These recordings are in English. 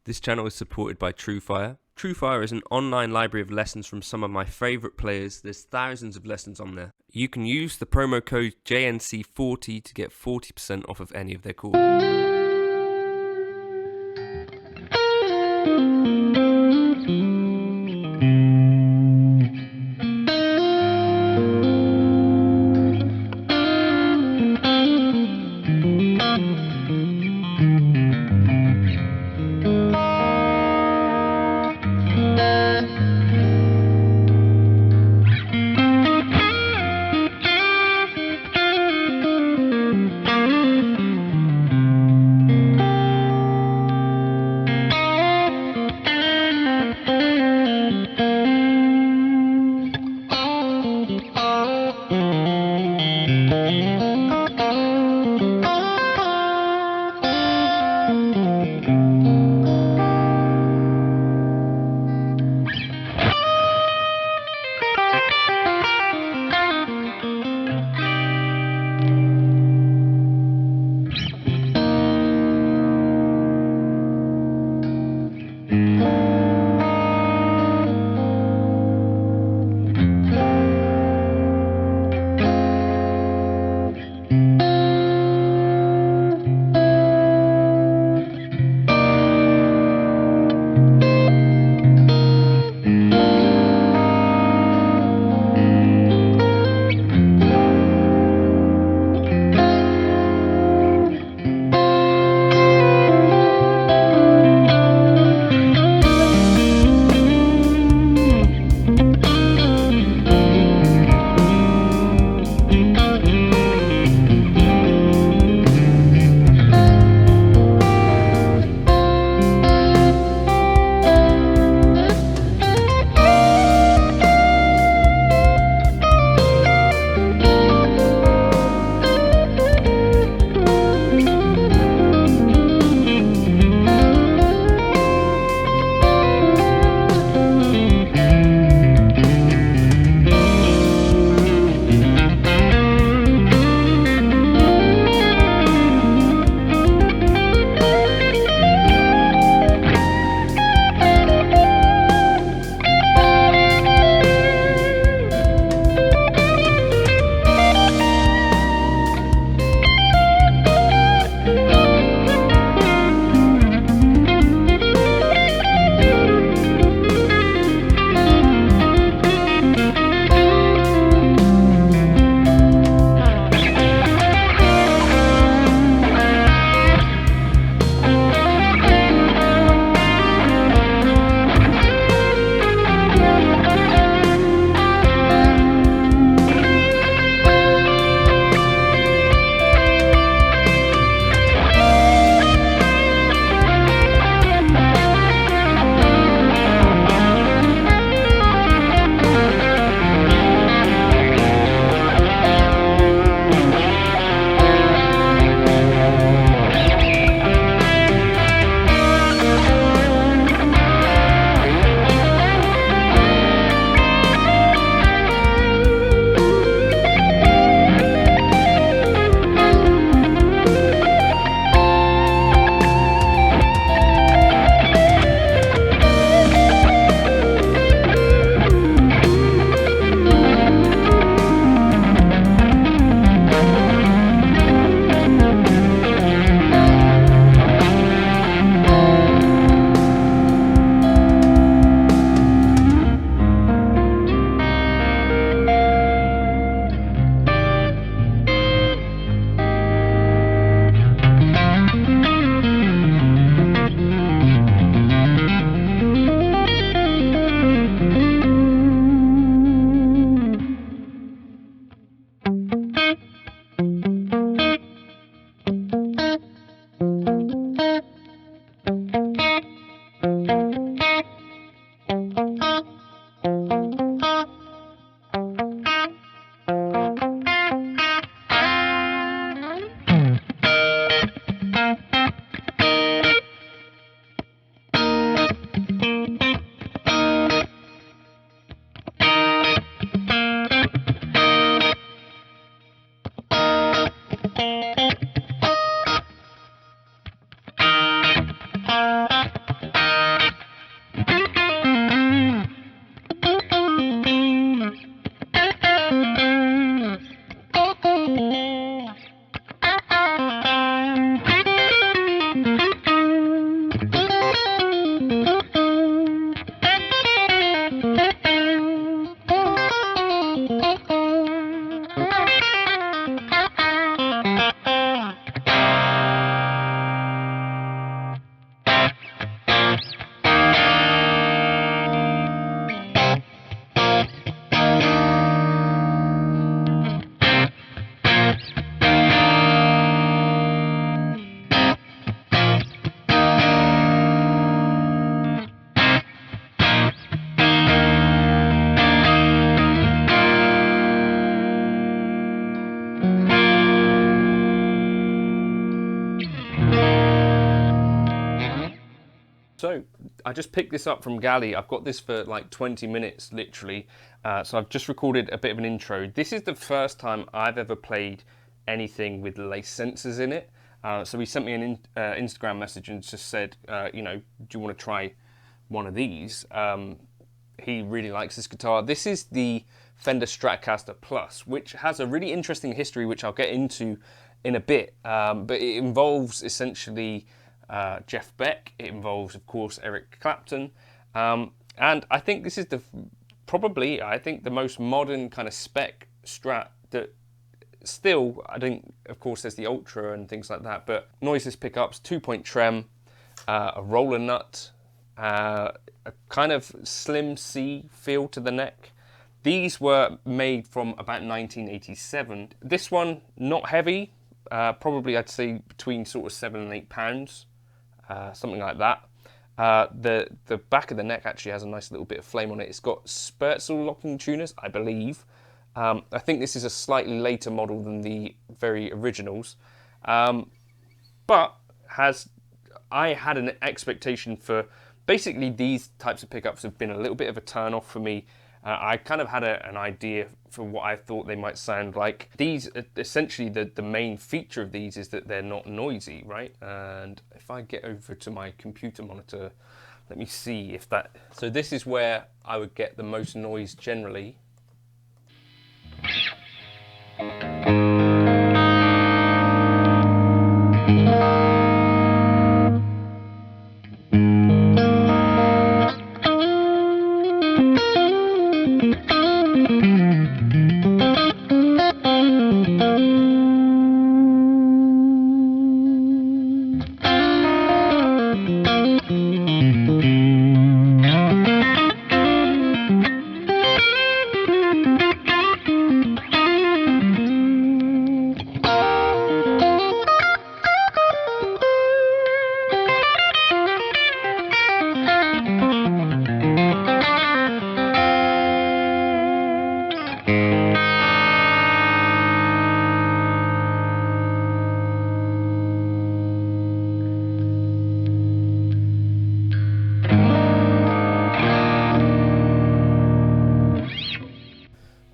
This channel is supported by TrueFire. TrueFire is an online library of lessons from some of my favourite players. There's thousands of lessons on there. You can use the promo code JNC40 to get 40% off of any of their courses. know. I just picked this up from Gali. I've got this for like 20 minutes, literally. So I've just recorded a bit of an intro. This is the first time I've ever played anything with lace sensors in it. So he sent me an Instagram message and just said, you know, do you want to try one of these? He really likes this guitar. This is the Fender Stratocaster Plus, which has a really interesting history, which I'll get into in a bit. But it involves essentially Jeff Beck. It involves, of course, Eric Clapton. And I think this is probably the most modern kind of spec Strat that still, I think, of course, there's the Ultra and things like that, but noiseless pickups, 2-point trem, a roller nut, a kind of slim C feel to the neck. These were made from about 1987. This one, not heavy, probably I'd say between sort of 7 and 8 pounds, something like that. The back of the neck actually has a nice little bit of flame on it. It's got Spurzl locking tuners, I believe. I think this is a slightly later model than the very originals, but I had an expectation for, basically these types of pickups have been a little bit of a turn off for me. I kind of had an idea for what I thought they might sound like. These, essentially the main feature of these is that they're not noisy, right? And if I get over to my computer monitor, let me see if that, so this is where I would get the most noise generally.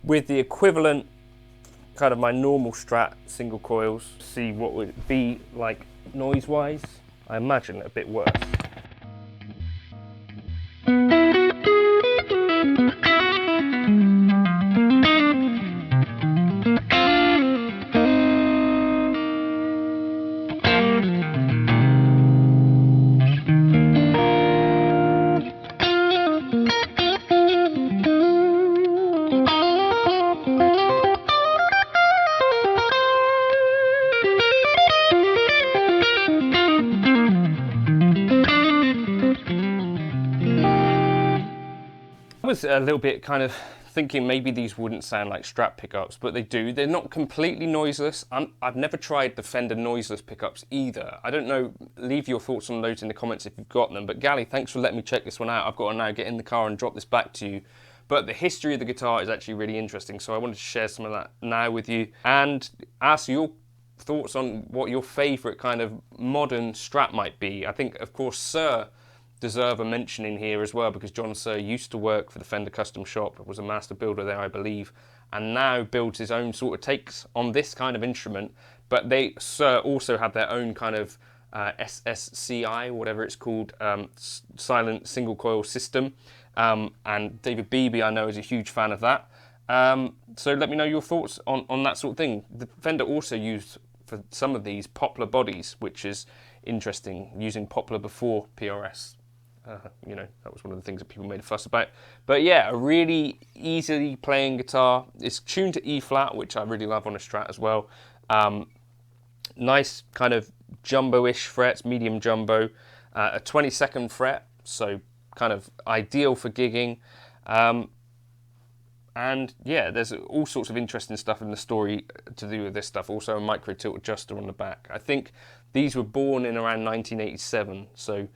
With the equivalent, kind of my normal Strat single coils, see what would it be like noise-wise. I imagine a bit worse. I was a little bit kind of thinking maybe these wouldn't sound like Strat pickups, but they do. They're not completely noiseless. I've never tried the Fender noiseless pickups either. I don't know, leave your thoughts on those in the comments if you've got them. But Gali, thanks for letting me check this one out. I've got to now get in the car and drop this back to you. But the history of the guitar is actually really interesting, so I wanted to share some of that now with you and ask your thoughts on what your favourite kind of modern Strat might be. I think, of course, Sir deserve a mention in here as well, because John Sir used to work for the Fender Custom Shop, was a master builder there, I believe, and now builds his own sort of takes on this kind of instrument. But Sir also had their own kind of SSCI, whatever it's called, silent single coil system, and David Beebe, I know, is a huge fan of that. So let me know your thoughts on that sort of thing. The Fender also used, for some of these, poplar bodies, which is interesting, using poplar before PRS. You know, that was one of the things that people made a fuss about. But yeah, a really easily playing guitar. It's tuned to E flat, which I really love on a Strat as well. Nice kind of jumbo-ish frets, medium jumbo. A 22nd fret, so kind of ideal for gigging. And yeah, there's all sorts of interesting stuff in the story to do with this stuff. Also a micro tilt adjuster on the back. I think these were born in around 1987, so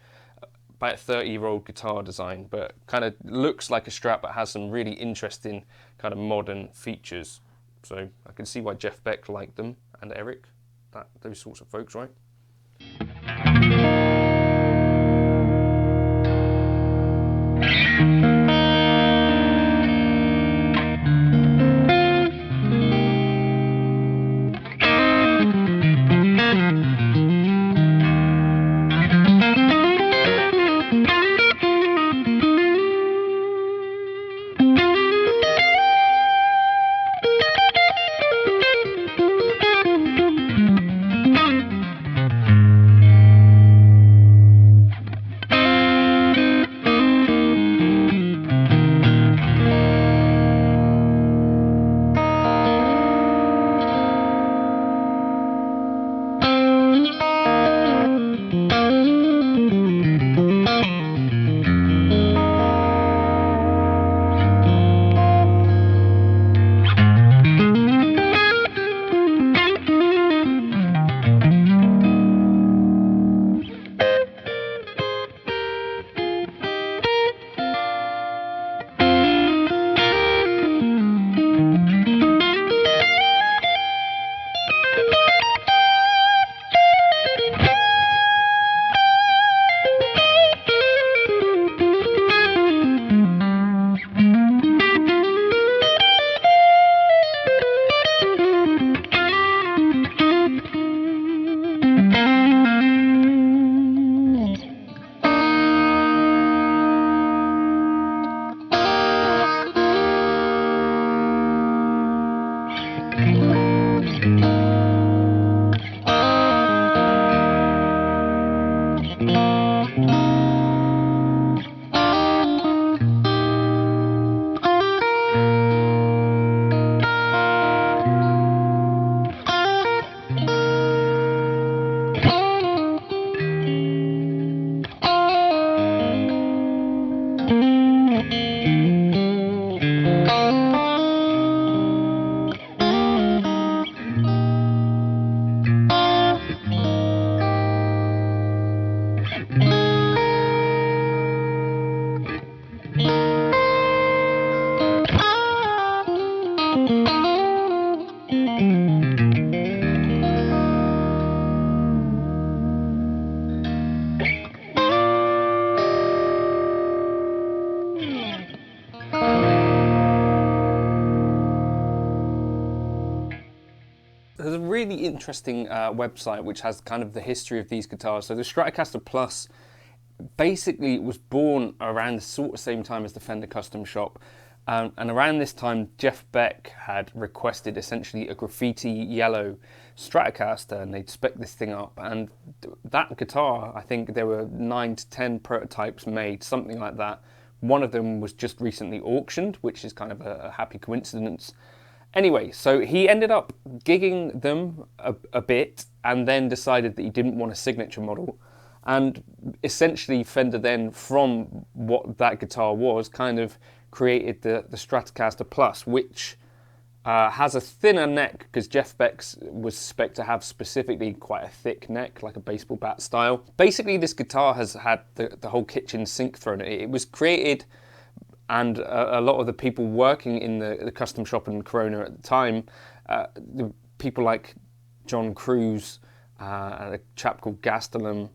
about 30-year-old guitar design, but kind of looks like a Strat, but has some really interesting kind of modern features. So I can see why Jeff Beck liked them, and Eric, those sorts of folks, right? There's a really interesting website which has kind of the history of these guitars. So the Stratocaster Plus basically was born around the sort of same time as the Fender Custom Shop. And around this time, Jeff Beck had requested essentially a graffiti yellow Stratocaster, and they'd spec this thing up. And that guitar, I think there were 9 to 10 prototypes made, something like that. One of them was just recently auctioned, which is kind of a happy coincidence. Anyway, so he ended up gigging them a bit and then decided that he didn't want a signature model. And essentially Fender then, from what that guitar was, kind of created the Stratocaster Plus, which has a thinner neck because Jeff Beck was spec'd to have specifically quite a thick neck, like a baseball bat style. Basically, this guitar has had the whole kitchen sink thrown at it. It was created, and a lot of the people working in the custom shop in Corona at the time, the people like John Cruz, a chap called Gastelum,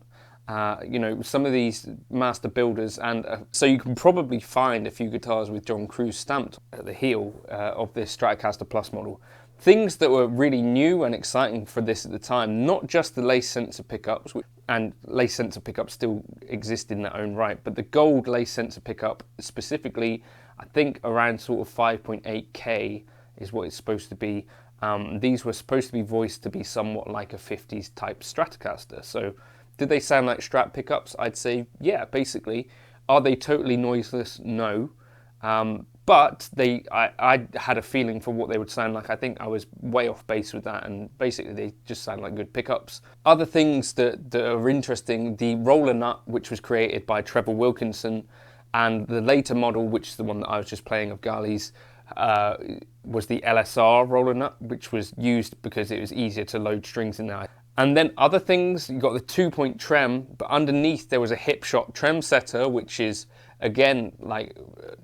you know, some of these master builders, and so you can probably find a few guitars with John Cruz stamped at the heel of this Stratocaster Plus model. Things that were really new and exciting for this at the time, not just the lace sensor pickups, and lace sensor pickups still exist in their own right, but the gold lace sensor pickup specifically, I think around sort of 5.8K is what it's supposed to be. These were supposed to be voiced to be somewhat like a 50s type Stratocaster. So did they sound like Strat pickups? I'd say, yeah, basically. Are they totally noiseless? No. But I had a feeling for what they would sound like. I think I was way off base with that, and basically they just sound like good pickups. Other things that are interesting, the roller nut, which was created by Trevor Wilkinson, and the later model, which is the one that I was just playing of Gali's, was the LSR roller nut, which was used because it was easier to load strings in there. And then other things, you got the 2-point trem, but underneath there was a hip shot trem setter, which is, again, like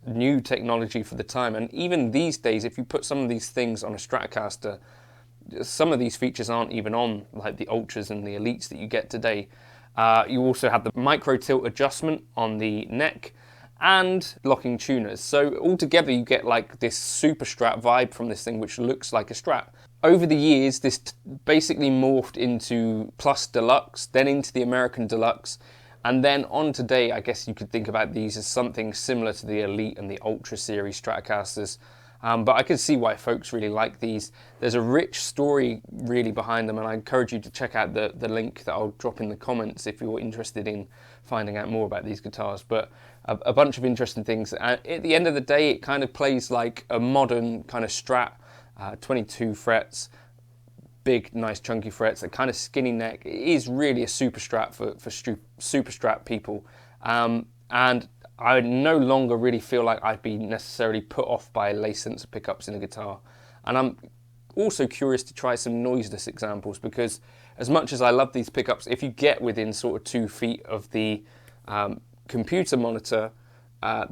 new technology for the time. And even these days, if you put some of these things on a Stratocaster, some of these features aren't even on, like the Ultras and the Elites that you get today. You also have the micro tilt adjustment on the neck, and locking tuners. So altogether you get like this super Strat vibe from this thing, which looks like a Strat. Over the years, this basically morphed into Plus Deluxe, then into the American Deluxe, and then on today, I guess you could think about these as something similar to the Elite and the Ultra series Stratocasters. But I can see why folks really like these. There's a rich story really behind them, and I encourage you to check out the link that I'll drop in the comments if you're interested in finding out more about these guitars. But a bunch of interesting things. At the end of the day, it kind of plays like a modern kind of Strat, 22 frets, big, nice, chunky frets, a kind of skinny neck. It is really a super Strat for super Strat people. And I no longer really feel like I'd be necessarily put off by lace sensor pickups in a guitar. And I'm also curious to try some noiseless examples, because as much as I love these pickups, if you get within sort of 2 feet of the computer monitor,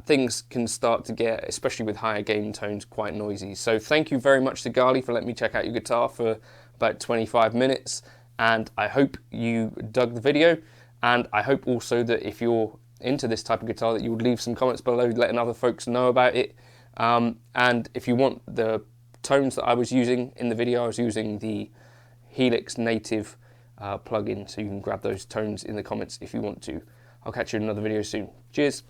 things can start to get, especially with higher gain tones, quite noisy. So thank you very much to Gali for letting me check out your guitar for about 25 minutes. And I hope you dug the video. And I hope also that if you're into this type of guitar, that you would leave some comments below letting other folks know about it. And if you want the tones that I was using in the video, I was using the Helix native plugin, so you can grab those tones in the comments if you want to. I'll catch you in another video soon. Cheers.